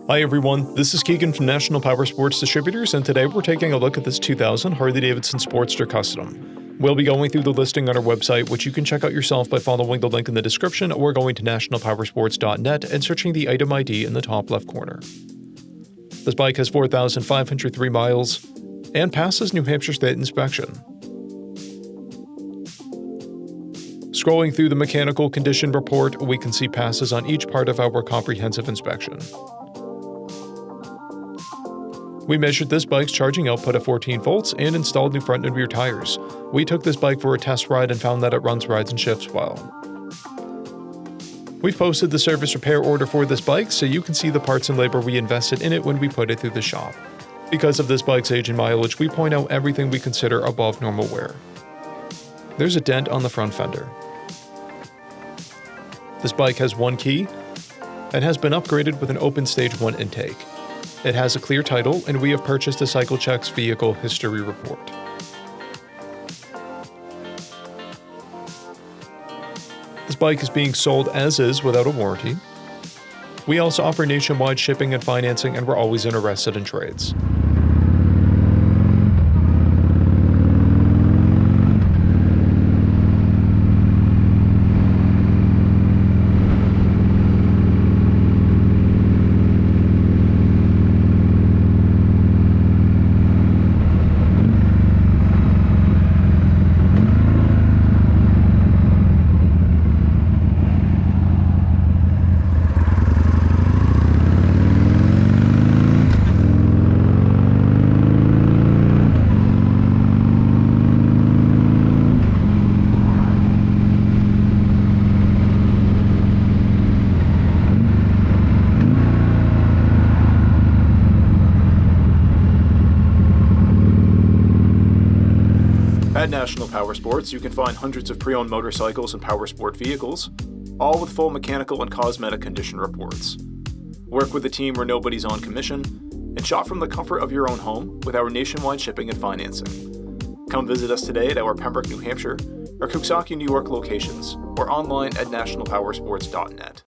Hi everyone, this is Keegan from National Powersports Distributors, and today we're taking a look at this 2000 Harley-Davidson Sportster Custom. We'll be going through the listing on our website, which you can check out yourself by following the link in the description or going to nationalpowersports.net and searching the item ID in the top left corner. This bike has 4,503 miles and passes New Hampshire State inspection. Scrolling through the mechanical condition report, we can see passes on each part of our comprehensive inspection. We measured this bike's charging output at 14 volts and installed new front and rear tires. We took this bike for a test ride and found that it runs, rides, and shifts well. We've posted the service repair order for this bike so you can see the parts and labor we invested in it when we put it through the shop. Because of this bike's age and mileage, we point out everything we consider above normal wear. There's a dent on the front fender. This bike has one key and has been upgraded with an open stage 1 intake. It has a clear title, and we have purchased a CycleCheck's vehicle history report. This bike is being sold as is without a warranty. We also offer nationwide shipping and financing, and we're always interested in trades. At National Powersports, you can find hundreds of pre-owned motorcycles and powersport vehicles, all with full mechanical and cosmetic condition reports. Work with a team where nobody's on commission, and shop from the comfort of your own home with our nationwide shipping and financing. Come visit us today at our Pembroke, New Hampshire, or Coxsackie, New York locations, or online at nationalpowersports.net.